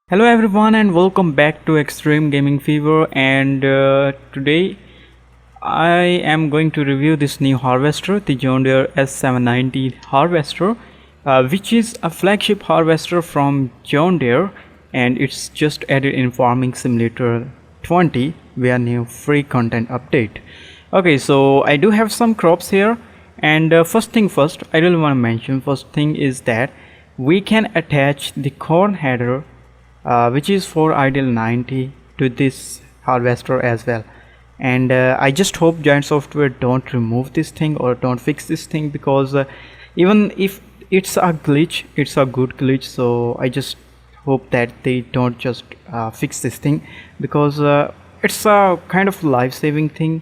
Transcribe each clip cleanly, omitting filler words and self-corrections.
Hello everyone and welcome back to Extreme Gaming Fever, and today I am going to review this new harvester, the John Deere S790 harvester, which is a flagship harvester from John Deere, and it's just added in Farming Simulator 20 via new free content update. Okay, so I do have some crops here, and first thing first, I really want to mention first thing is that we can attach the corn header which is for ideal 90 to this harvester as well, and I just hope Giant Software don't remove this thing or don't fix this thing, because even if it's a glitch, it's a good glitch, so I just hope that they don't just fix this thing, because it's a kind of life-saving thing.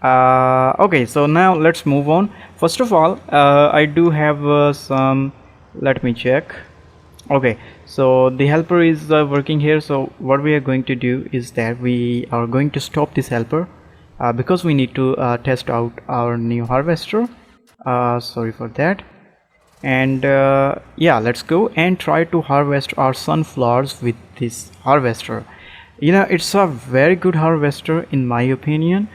Okay, so now let's move on. First of all, I do have some, let me check. Okay, so the helper is working here. So what we are going to do is that we are going to stop this helper because we need to test out our new harvester. Sorry for that. And yeah, let's go and try to harvest our sunflowers with this harvester. You know, it's a very good harvester in my opinion.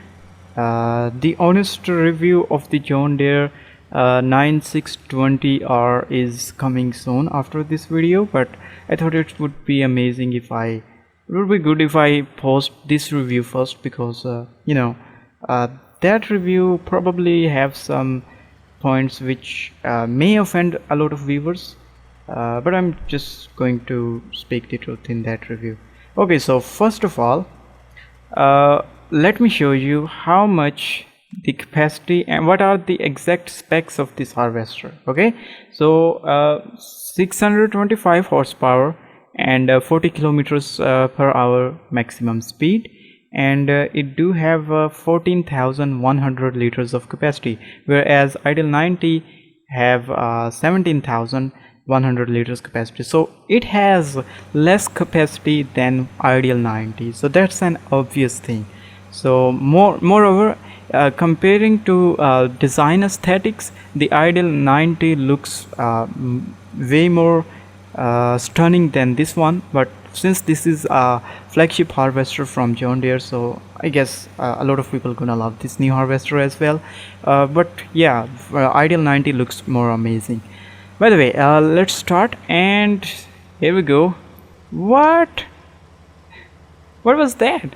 The honest review of the John Deere 9620R is coming soon after this video, but I thought it would be amazing if it would be good if I post this review first, because you know, that review probably have some points which may offend a lot of viewers, but I'm just going to speak the truth in that review. Okay, so first of all, let me show you how much the capacity and what are the exact specs of this harvester. Okay, so 625 horsepower and 40 kilometers per hour maximum speed, and it do have 14,100 liters of capacity, whereas ideal 90 have 17,100 liters capacity, so it has less capacity than ideal 90, so that's an obvious thing. So moreover, comparing to design aesthetics, the ideal 90 looks way more stunning than this one, but since this is a flagship harvester from John Deere, so I guess a lot of people gonna love this new harvester as well. But yeah, ideal 90 looks more amazing. By the way, let's start, and here we go. What was that?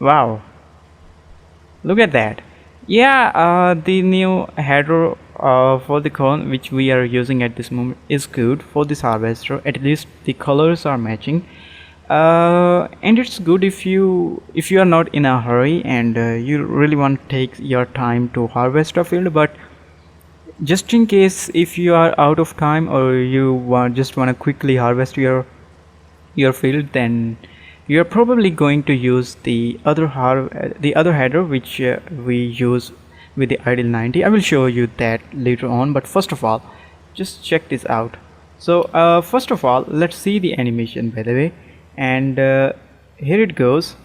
Wow, look at that. Yeah, the new header for the corn which we are using at this moment is good for this harvester. At least the colors are matching, and it's good if you are not in a hurry and you really want to take your time to harvest a field. But just in case if you are out of time, or you just want to quickly harvest your field, then you're probably going to use the other header which we use with the ideal 90. I will show you that later on, but first of all, just check this out. So first of all, let's see the animation, by the way, and here it goes.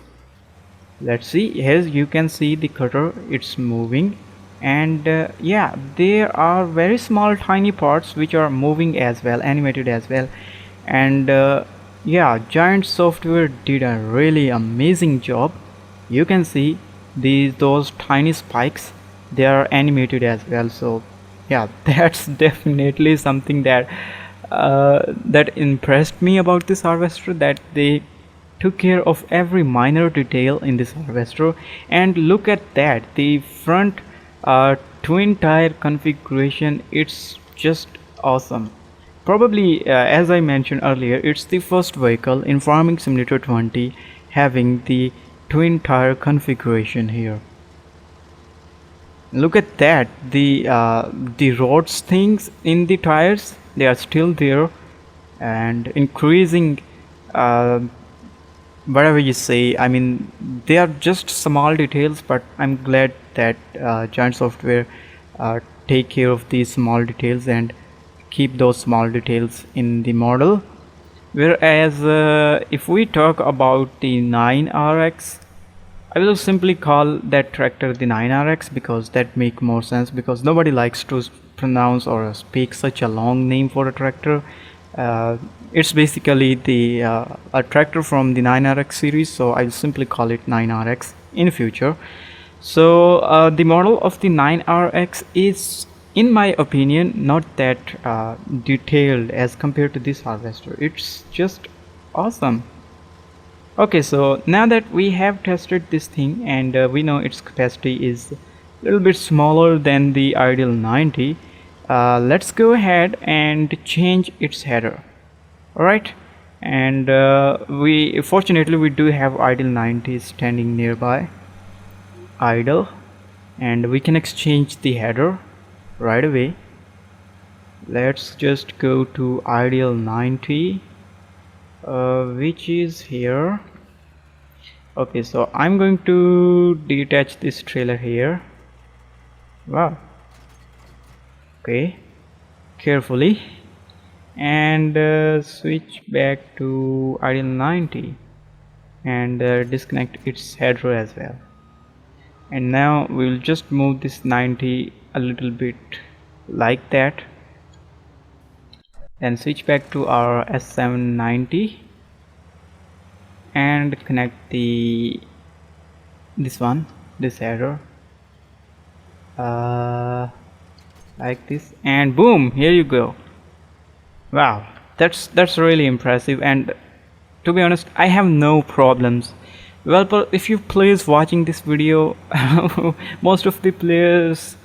Let's see. Here you can see the cutter, it's moving, and yeah, there are very small tiny parts which are moving as well, animated as well, and yeah, Giant Software did a really amazing job. You can see those tiny spikes, they are animated as well. So yeah, that's definitely something that that impressed me about this harvester, that they took care of every minor detail in this harvester. And look at that, the front twin tire configuration, it's just awesome. Probably, as I mentioned earlier, it's the first vehicle in Farming Simulator 20 having the twin tire configuration here. Look at that, the rods things in the tires, they are still there, and increasing whatever you say. I mean, they are just small details, but I'm glad that Giant Software take care of these small details and keep those small details in the model. Whereas if we talk about the 9RX, I will simply call that tractor the 9RX, because that make more sense, because nobody likes to pronounce or speak such a long name for a tractor. It's basically the a tractor from the 9RX series, so I'll simply call it 9RX in future. So the model of the 9RX is, in my opinion, not that detailed as compared to this harvester. It's just awesome. Okay, so now that we have tested this thing and we know its capacity is a little bit smaller than the ideal 90, let's go ahead and change its header. Alright, and we fortunately we do have ideal 90 standing nearby, idle, and we can exchange the header right away. Let's just go to ideal 90, which is here. Okay, so I'm going to detach this trailer here. Wow. Okay, carefully, and switch back to ideal 90 and disconnect its header as well. And now we'll just move this 90 a little bit like that, then switch back to our S790 and connect this header like this, and boom, here you go. Wow, that's really impressive. And to be honest, I have no problems. Well, but if you players watching this video, most of the players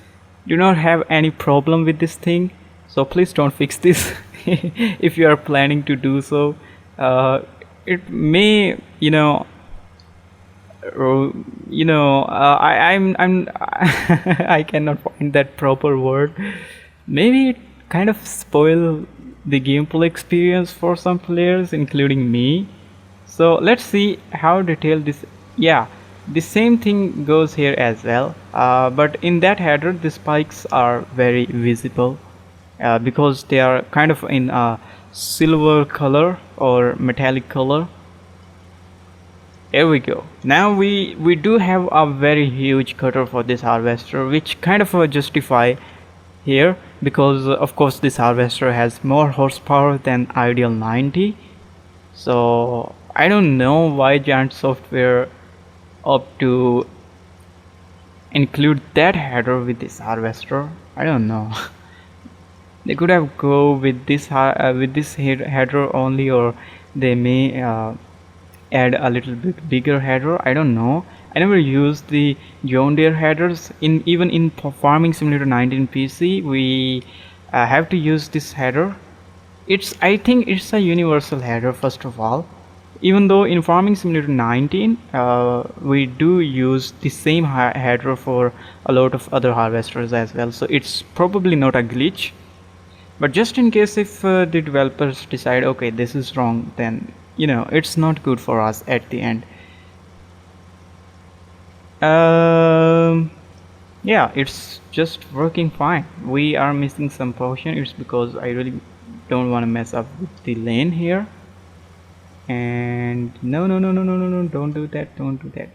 do not have any problem with this thing, so please don't fix this. If you are planning to do so, it may, I'm I cannot find that proper word. Maybe it kind of spoil the gameplay experience for some players, including me. So let's see how detailed this. Yeah, the same thing goes here as well, but in that header the spikes are very visible because they are kind of in a silver color or metallic color. Here we go. Now we do have a very huge cutter for this harvester, which kind of justify here, because of course this harvester has more horsepower than ideal 90. So I don't know why Giant Software opt to include that header with this harvester. I don't know. They could have go with this header only, or they may add a little bit bigger header. I don't know. I never used the John Deere headers. Even in Farming Simulator 19 PC, we have to use this header. I think it's a universal header first of all. Even though in Farming Simulator 19 we do use the same header for a lot of other harvesters as well, so it's probably not a glitch. But just in case if the developers decide, okay, this is wrong, then it's not good for us at the end. Yeah, it's just working fine. We are missing some portion. It's because I really don't want to mess up with the lane here. And no, don't do that.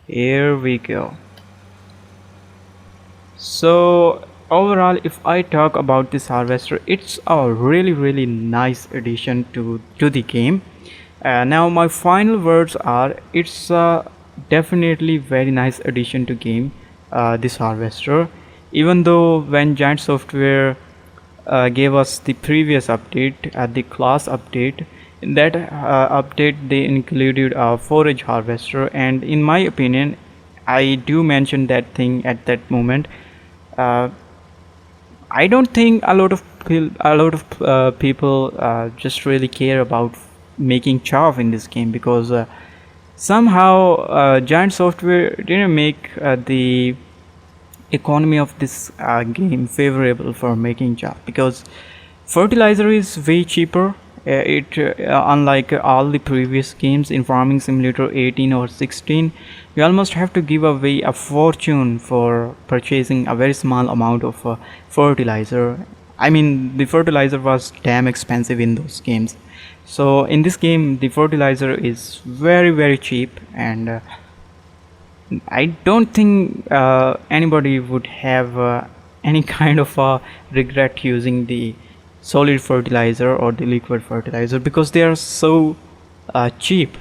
Here we go. So overall, if I talk about this harvester, it's a really nice addition to the game. Now my final words are, it's a definitely very nice addition to game, this harvester. Even though when Giant Software gave us the previous update, the class update, in that update they included a forage harvester, and in my opinion, I do mention that thing at that moment. I don't think a lot of people just really care about making chaff in this game, because somehow Giant Software didn't make the economy of this game favorable for making chaff, because fertilizer is way cheaper. Unlike all the previous games in Farming Simulator 18 or 16, you almost have to give away a fortune for purchasing a very small amount of fertilizer. I mean, the fertilizer was damn expensive in those games. So in this game the fertilizer is very cheap, and I don't think anybody would have any kind of regret using the solid fertilizer or the liquid fertilizer, because they are so cheap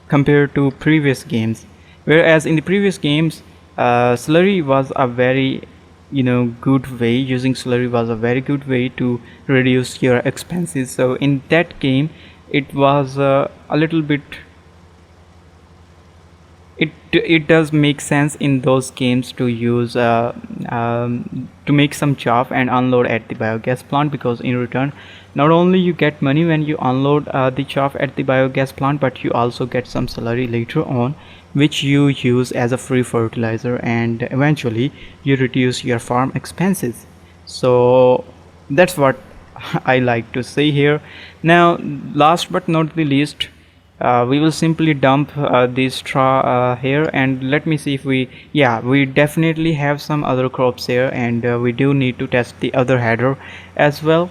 compared to previous games. Whereas in the previous games, slurry was a very good way. Using slurry was a very good way to reduce your expenses. So in that game it was a little bit, it does make sense in those games to use to make some chaff and unload at the biogas plant, because in return not only you get money when you unload the chaff at the biogas plant, but you also get some slurry later on, which you use as a free fertilizer, and eventually you reduce your farm expenses. So that's what I like to say here. Now last but not the least, we will simply dump this straw here, and let me see if we definitely have some other crops here, and we do need to test the other header as well.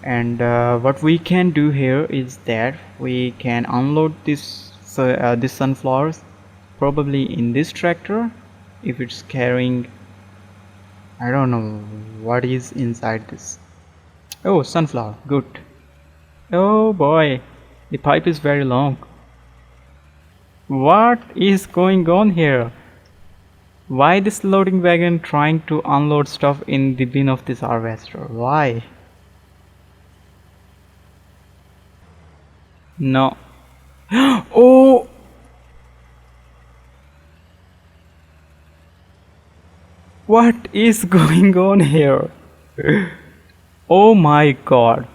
And what we can do here is that we can unload this sunflowers probably in this tractor, if it's carrying, I don't know what is inside this. Oh, sunflower, good. Oh boy, the pipe is very long. What is going on here? Why this loading wagon trying to unload stuff in the bin of this harvester? Why? No. Oh! What is going on here? Oh my god.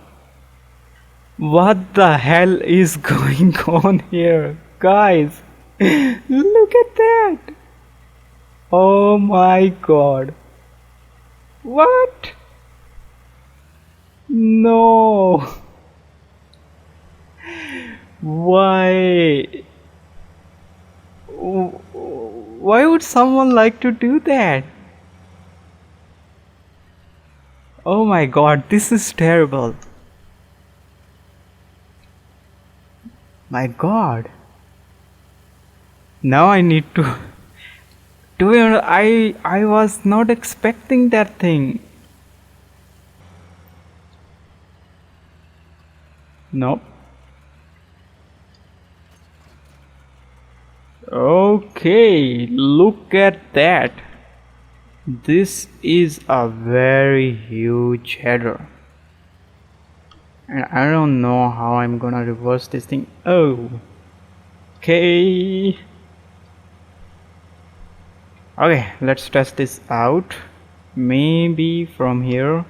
What the hell is going on here? Guys, look at that. Oh my god. What? No. Why? Why would someone like to do that? Oh my god, this is terrible. My god. Now I need to be honest, I was not expecting that thing. Nope. Okay, look at that. This is a very huge header, and I don't know how I'm gonna reverse this thing. Oh, okay. Okay, let's test this out. Maybe from here.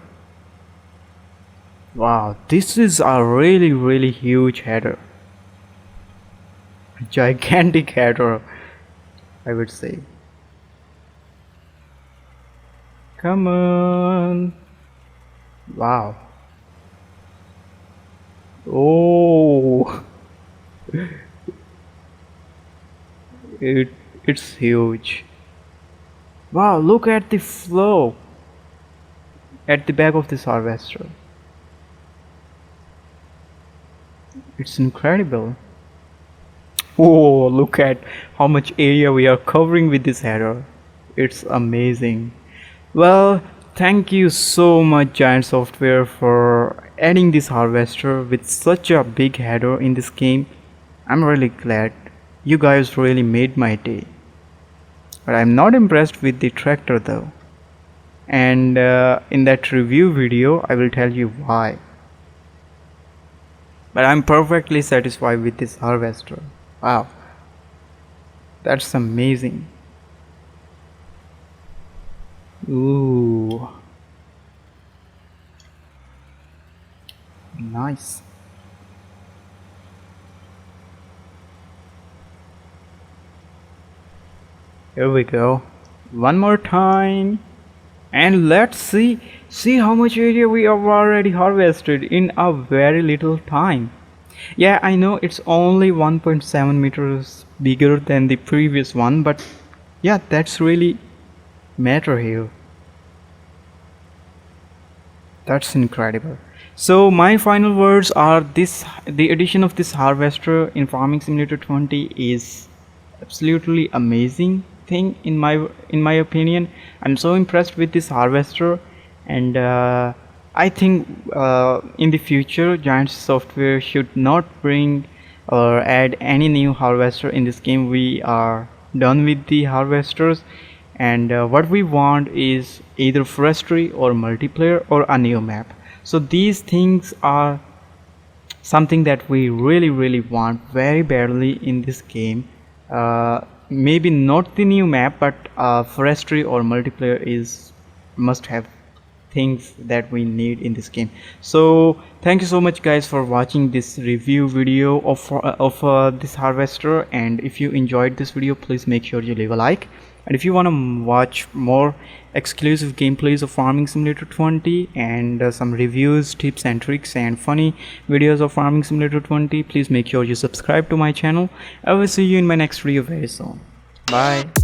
Wow, this is a really huge header. Gigantic header, I would say. Come on. Wow. Oh. It's huge. Wow, look at the flow at the back of this harvester. It's incredible. Oh, look at how much area we are covering with this header. It's amazing. Well, thank you so much Giant Software for adding this harvester with such a big header in this game. I'm really glad. You guys really made my day. But I'm not impressed with the tractor though. And in that review video I will tell you why. But I'm perfectly satisfied with this harvester. Wow, that's amazing. Ooh, nice. Here we go, one more time, and let's see how much area we have already harvested in a very little time. Yeah, I know it's only 1.7 meters bigger than the previous one, but yeah, that's really matter here. That's incredible. So my final words are this: the addition of this harvester in Farming Simulator 20 is absolutely amazing thing in my opinion. I'm so impressed with this harvester, and I think in the future Giant Software should not bring or add any new harvester in this game. We are done with the harvesters, and what we want is either forestry or multiplayer or a new map. So these things are something that we really want very badly in this game. Maybe not the new map, but forestry or multiplayer is must have things that we need in this game. So thank you so much guys for watching this review video of this harvester, and if you enjoyed this video, please make sure you leave a like. And if you want to watch more exclusive gameplays of Farming Simulator 20 and some reviews, tips and tricks and funny videos of Farming Simulator 20, please make sure you subscribe to my channel. I will see you in my next video very soon. Bye.